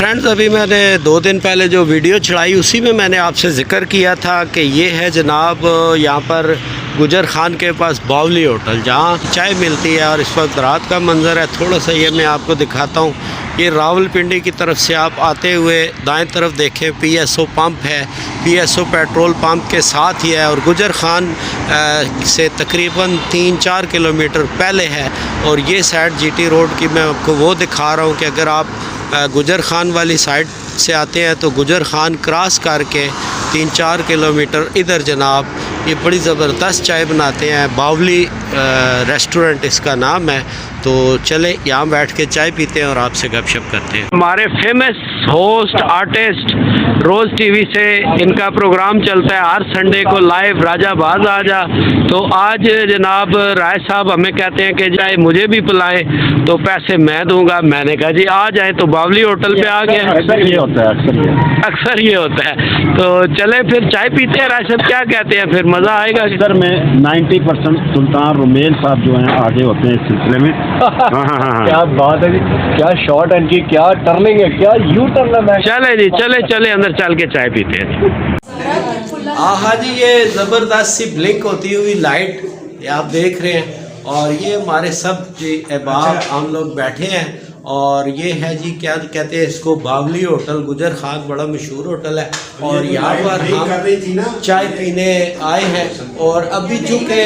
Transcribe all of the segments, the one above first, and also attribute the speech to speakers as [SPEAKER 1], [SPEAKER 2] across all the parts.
[SPEAKER 1] Friends, अभी मैंने 2 दिन पहले जो वीडियो चढ़ाई उसी में मैंने आपसे ज़िक्र किया था कि ये है जनाब यहाँ पर गुजर खान के पास बावली होटल, जहाँ चाय मिलती है। और इस वक्त रात का मंज़र है, थोड़ा सा ये मैं आपको दिखाता हूँ। ये रावलपिंडी की तरफ से आप आते हुए दाएं तरफ देखें, PSO पंप है। PSO पेट्रोल पंप के साथ ही है और गुजर खान से तकरीबन 3-4 किलोमीटर पहले है। और ये साइड GT रोड की मैं आपको वो दिखा रहा हूँ कि अगर आप गुजर खान वाली साइड से आते हैं तो गुजर खान क्रॉस करके 3-4 किलोमीटर इधर जनाब ये बड़ी ज़बरदस्त चाय बनाते हैं। बावली रेस्टोरेंट इसका नाम है। तो चले यहाँ बैठ के चाय पीते हैं और आपसे गपशप करते हैं। हमारे फेमस होस्ट आर्टिस्ट रोज़ TV से इनका प्रोग्राम चलता है हर संडे को लाइव, राजा बाज आजा। तो आज जनाब राय साहब हमें कहते हैं कि जाए मुझे भी पिलाएं तो पैसे मैं दूंगा। मैंने कहा जी आ जाए, तो बावली होटल पे आ गए।
[SPEAKER 2] अक्सर ये होता है,
[SPEAKER 1] अक्सर ये होता है। तो चले फिर चाय पीते हैं। राय साहब क्या कहते हैं, फिर मज़ा आएगा।
[SPEAKER 2] सर में 90% सुल्तान रुमेल साहब जो हैं आगे होते हैं इस सिलसिले में।
[SPEAKER 3] क्या बात है जी, क्या शॉट है इनकी, क्या टर्निंग है, क्या यू टर्न है।
[SPEAKER 1] चले जी, चले अंदर चल के चाय पीते हैं। हाँ जी, ये ज़बरदस्त सी ब्लिंक होती हुई लाइट ये आप देख रहे हैं। और ये हमारे सब जी अहबाब हम लोग बैठे हैं। और ये है जी, क्या कहते हैं इसको, बावली होटल। गुजर खान बड़ा मशहूर होटल है और यहाँ पर हम चाय पीने आए हैं। और अभी चूँकि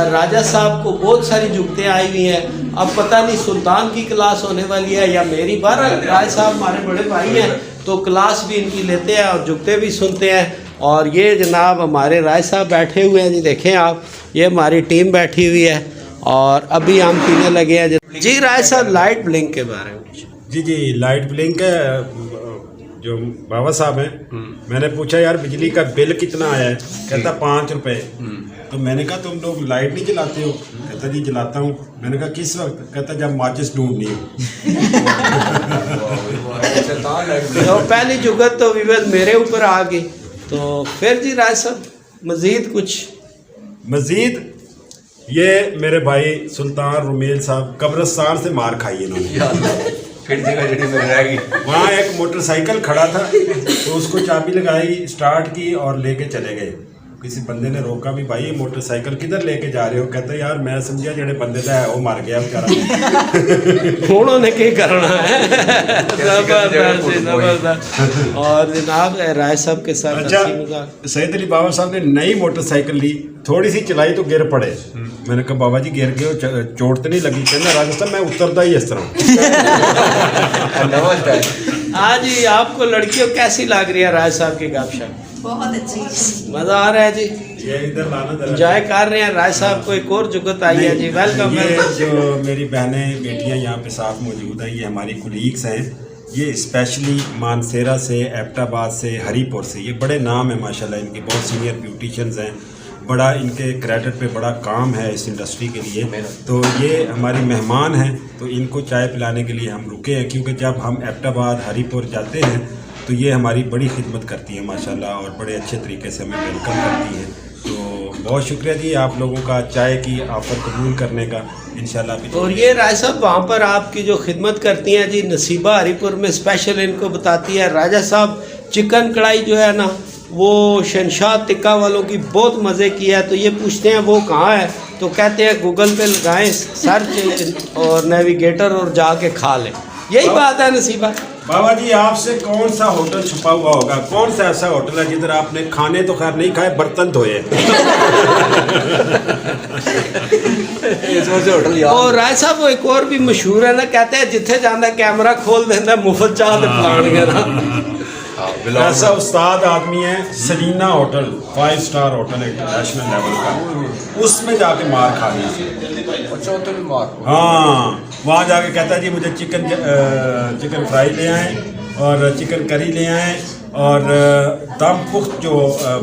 [SPEAKER 1] राजा साहब को बहुत सारी जुगतें आई हुई हैं, अब पता नहीं सुल्तान की क्लास होने वाली है या मेरी। बार राय साहब हमारे बड़े भाई हैं तो क्लास भी इनकी लेते हैं और जुगतें भी सुनते हैं। और ये जनाब हमारे राय साहब बैठे हुए हैं जी, देखें आप, ये हमारी टीम बैठी हुई है और अभी हम पीने लगे हैं जी। राय साहब लाइट ब्लिंक के बारे में।
[SPEAKER 4] जी लाइट ब्लिंक है, जो बाबा साहब हैं, मैंने पूछा यार बिजली का बिल कितना आया है, कहता 5 रुपए। तो मैंने कहा तुम लोग लाइट नहीं जलाते हो? कहता जी जलाता हूँ। मैंने कहा किस वक्त? कहता जब माचिस ढूंढनी हो।
[SPEAKER 1] तो पहली जुगत तो विवद मेरे ऊपर आ गई। तो फिर जी राय साहब
[SPEAKER 4] मजीद ये मेरे भाई सुल्तान रुमेल साहब कब्रिस्तान से मार खाई इन्होंने। वहाँ एक मोटरसाइकिल खड़ा था तो उसको चाबी लगाई, स्टार्ट की और लेके चले गए। किसी बंदे ने रोका भी, भाई ये मोटरसाइकिल किधर लेके जा रहे हो? कहते यार मैं समझा जेड़े बंदे का है वो मर गया बेचारा।
[SPEAKER 1] उन्होंने क्या करना है। जबरदस्त। और जनाब राय साहब के साथ
[SPEAKER 4] अच्छा, सैयद अली बाबा साहब ने नई मोटरसाइकिल ली, थोड़ी सी चलाई तो गिर पड़े। मैंने कहा बाबा जी गिर गए, चोट तो नहीं लगी? कहना राजा साहब मैं उतरता ही इस तरह।
[SPEAKER 1] हाँ जी, आपको लड़कियों कैसी लग रही है राय साहब की गपशप?
[SPEAKER 5] बहुत अच्छी,
[SPEAKER 1] मजा आ रहा है जी,
[SPEAKER 4] ये इधर लाना
[SPEAKER 1] एंजॉय कर रहे हैं। राय साहब को एक और जुगत आई है जी, वेलकम।
[SPEAKER 4] ये जो मेरी बहनें बेटियां यहाँ पे साथ मौजूद हैं, ये हमारी कुलीग्स हैं। ये स्पेशली मानसेरा से, एबटाबाद से, हरीपुर से, ये बड़े नाम है माशाल्लाह इनके, बहुत सीनियर ब्यूटिशियंस हैं। बड़ा इनके क्रेडिट पे बड़ा काम है इस इंडस्ट्री के लिए। तो ये हमारी मेहमान हैं, तो इनको चाय पिलाने के लिए हम रुके हैं, क्योंकि जब हम एबटाबाद हरीपुर जाते हैं तो ये हमारी बड़ी खिदमत करती है माशाल्लाह और बड़े अच्छे तरीके से हमें वेलकम करती है। तो बहुत शुक्रिया जी आप लोगों का चाय की ऑफ़र कबूल करने का, इंशाल्लाह।
[SPEAKER 1] और ये राय साहब वहाँ पर आपकी जो खिदमत करती हैं जी, नसीबा हरीपुर में स्पेशल इनको बताती है। राजा साहब चिकन कढ़ाई जो है ना, वो शहनशाह टिक्का वालों की बहुत मज़े की है। तो ये पूछते हैं वो कहाँ है, तो कहते हैं गूगल पे लगाएं सर्च और नेविगेटर और जाके खा लें। यही बात है नसीबा।
[SPEAKER 4] बाबा जी आपसे कौन सा होटल छुपा हुआ होगा? कौन सा ऐसा होटल है जिधर आपने खाने तो खैर नहीं खाए, बर्तन धोए?
[SPEAKER 1] और राय साहब वो एक और भी मशहूर है ना, कहते हैं जिथे जाना कैमरा खोल देना मुफ्त चाह दे।
[SPEAKER 4] ऐसा उस्ताद आदमी है, सलीना hotel 5 star hotel international level का, उसमें जाके मार खा ली। हाँ, वहाँ जाके कहता है जी मुझे चिकन फ्राई ले आएँ और चिकन करी ले आएँ और दम पुख्त जो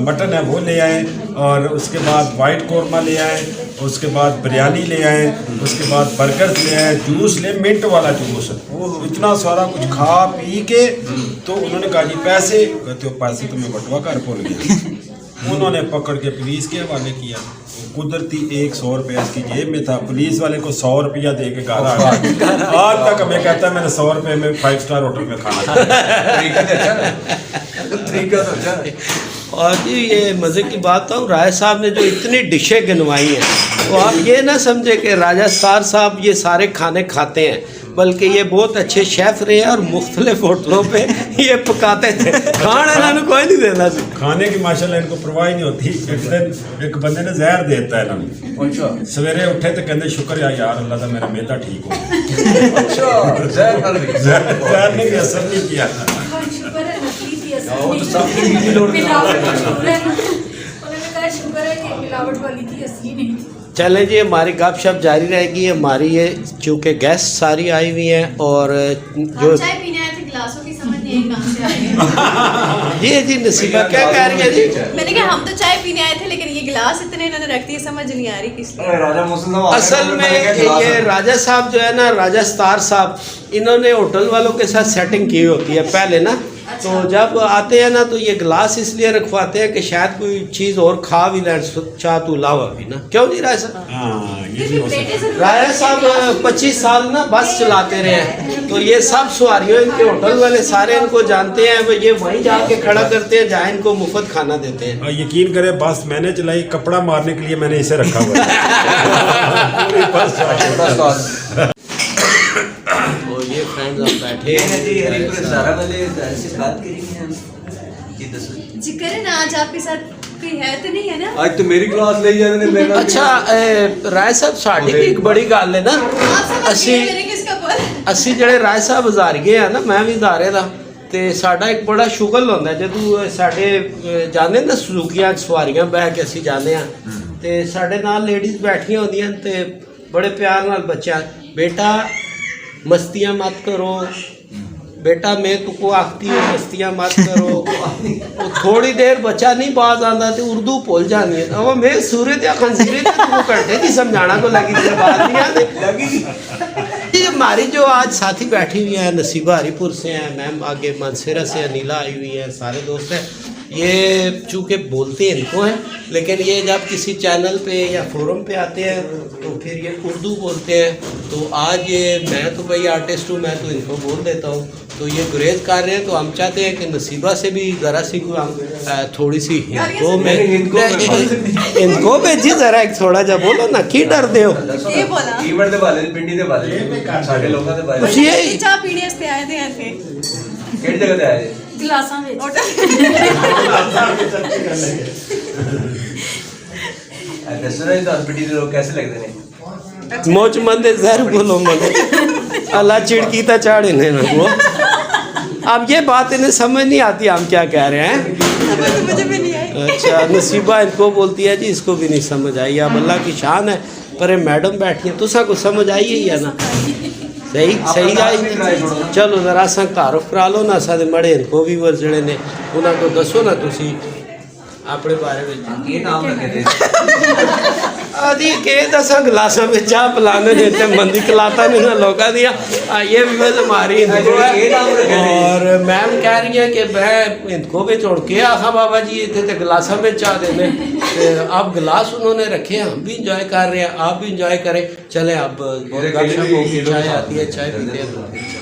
[SPEAKER 4] मटन है वो ले आएँ, और उसके बाद वाइट कौरमा ले आएँ, उसके बाद बिरयानी ले आए, उसके बाद बर्गर्स ले आए, जूस ले, मिंट वाला जूस, वो इतना सारा कुछ खा पी के तो उन्होंने कहा जी पैसे, कहते हो पैसे तो मैं बटवा कर भूल गया। उन्होंने पकड़ के पुलिस के हवाले किया। कुदरती 100 रुपया इसकी जेब में था, पुलिस वाले को 100 रुपया दे के घर आ गया। आज तक हमें कहता है मैंने 100 रुपये में 5 स्टार होटल में खाना खाया।
[SPEAKER 1] और जी ये मज़े की बात है, राय साहब ने जो इतनी डिशें गिनवाई हैं, तो आप ये ना समझे कि राजा स्टार साहब ये सारे खाने खाते हैं, बल्कि ये बहुत अच्छे शेफ़ रहे हैं और मुख्तलिफ होटलों पे ये पकाते थे। खाना इन्होंने कोई नहीं देना सी।
[SPEAKER 4] खाने की माशाल्लाह इनको परवाह ही नहीं होती। एक दिन एक बंदे ने जहर दे दिता है इन्होंने। सवेरे उठे तो कहते शुक्र यार अल्लाह का मेरा मैदा ठीक हो। जहर ने भी असर नहीं किया।
[SPEAKER 1] चलें जी, हमारी गपशप जारी रहेगी। हमारी ये चूँकि गेस्ट सारी आई हुई हैं और जो
[SPEAKER 5] चाय पीने आए थे, गिलासों की समझ नहीं आई कहाँ से आई है।
[SPEAKER 1] जी नसीबा क्या कह रही है जी?
[SPEAKER 5] मैंने कहा हम तो चाय पीने आए थे, लेकिन ये गिलास इतने इन्होंने रख दिए, समझ नहीं आ रही किस लिए।
[SPEAKER 1] असल में ये राजा साहब जो है ना, राजा स्टार साहब, इन्होंने होटल वालों के साथ सेटिंग की होती है पहले ना। तो जब आते हैं ना तो ये गिलास इसलिए रखवाते हैं कि शायद कोई चीज़ और खा भी लें, चाह तो लावा भी ना। क्यों नहीं राय साहब?
[SPEAKER 4] हाँ ये भी हो सकता है।
[SPEAKER 1] राय साहब 25 साल ना बस चलाते रहे हैं, तो ये सब सवारियों इनके होटल वाले सारे इनको जानते हैं। ये वहीं जाके खड़ा करते हैं जहाँ इनको मुफ्त खाना देते हैं।
[SPEAKER 4] और यकीन करें बस मैंने चलाई, कपड़ा मारने के लिए मैंने इसे रखा हुआ है। पूरी बस
[SPEAKER 1] तो ये फ्रेंड्स अब बैठे हैं
[SPEAKER 5] जिक्र है ना, आज आपके साथ कोई है तो नहीं है ना?
[SPEAKER 3] आज तो मेरी क्लास ले जाने।
[SPEAKER 1] अच्छा राय साहब साड़ी भी एक बड़ी गल है ना।
[SPEAKER 5] आप समझ
[SPEAKER 1] ਅਸੀਂ
[SPEAKER 5] गए किसका पर?
[SPEAKER 1] ਅਸੀਂ ਜਿਹੜੇ ਰਾਏ ਸਾਹਿਬ ਹਜ਼ਾਰ ਗਏ ਆ ਨਾ, ਮੈਂ ਵੀ ਹਜ਼ਾਰੇ ਦਾ, ਤੇ ਸਾਡਾ ਇੱਕ ਬੜਾ ਸ਼ੁਗਲ ਹੁੰਦਾ ਜਦੋਂ ਸਾਡੇ ਜਾਂਦੇ ਨਾ ਸੁਜ਼ੂਕੀਆਂ ਸਵਾਰੀਆਂ ਬਹਿ ਕੇ ਅਸੀਂ ਜਾਂਦੇ ਆ, ਤੇ ਸਾਡੇ ਨਾਲ ਲੇਡੀਜ਼ ਬੈਠੀਆਂ ਹੁੰਦੀਆਂ ਤੇ ਬੜੇ ਪਿਆਰ ਨਾਲ ਬੱਚਾ, बेटा मस्तियाँ मत करो बेटा, मैं तुमको आखती हूँ मस्तियाँ मत करो। तो थोड़ी देर बच्चा नहीं बाज आता तो उर्दू भूल जानी है। अब मैं सूरत या खंजीरे तुमको घंटे की समझाना को लगी थी, बात नहीं आती। हमारी जो आज साथी बैठी हुई हैं, नसीबा हरीपुर से हैं, मैम आगे मानसेरा से अनिला आई हुई है, सारे दोस्त हैं। ये चूँकि बोलते इनको हैं, लेकिन ये जब किसी चैनल पे या फोरम पे आते हैं तो फिर ये उर्दू बोलते हैं। तो आज ये मैं तो भाई आर्टिस्ट हूँ, मैं तो इनको बोल देता हूँ, तो ये गुरेज कर रहे हैं। तो हम चाहते हैं कि नसीबा से भी ज़रा सी थोड़ी सी इनको भेजी ज़रा एक थोड़ा जा बोलो ना, की डर दे हो
[SPEAKER 5] ये बोला
[SPEAKER 3] कीवर्ड दे वाले पिंडी दे वाले साडे लोगों दे वाले
[SPEAKER 5] ये चाय पीने से आए थे ऐसे
[SPEAKER 3] ਕਿਹੜੀ ਜਗ੍ਹਾ ਤੇ ਆਏ ਜੀ?
[SPEAKER 5] गिलासां में
[SPEAKER 3] ਦੱਸੋ ਨਾ ਇਹ ਪਿੰਡੀ ਦੇ ਲੋਕ कैसे लगते ਨੇ?
[SPEAKER 1] मौज मंद जहर बोलो मत, अल्लाह चिड़की ता चाड़े ने वो। अब ये बात इन्हें समझ नहीं आती हम क्या कह रहे हैं।
[SPEAKER 5] मुझे भी नहीं आई।
[SPEAKER 1] अच्छा नसीबा इनको बोलती है जी, इसको भी नहीं समझ आई। अब अल्लाह की शान है, पर ये मैडम बैठी है, तुसा को समझ आई है ना? सही आई। चलो जरा असा तारुफ करा लो ना, सारे मड़े इनको भी वर जड़े ने उन्होंने को दसो ना तुसी अपने बारे में
[SPEAKER 3] ਕੀ ਨਾਮ ਰੱਖੇ थे?
[SPEAKER 1] आदि के दसा गिलासा में चाह पिलाने देते मंदी खिलाता नहीं ना लोगों दिया। ये भी बस हमारी इनको है। और मैम कह रही है कि मैं इनको भी छोड़ के आखा बाबा जी इतने तो गिलासा में चाह देने। अब गिलास उन्होंने रखे, हम भी इंजॉय कर रहे हैं, आप भी इंजॉय करें। चले अब चाय आती है, चाय पीते हैं।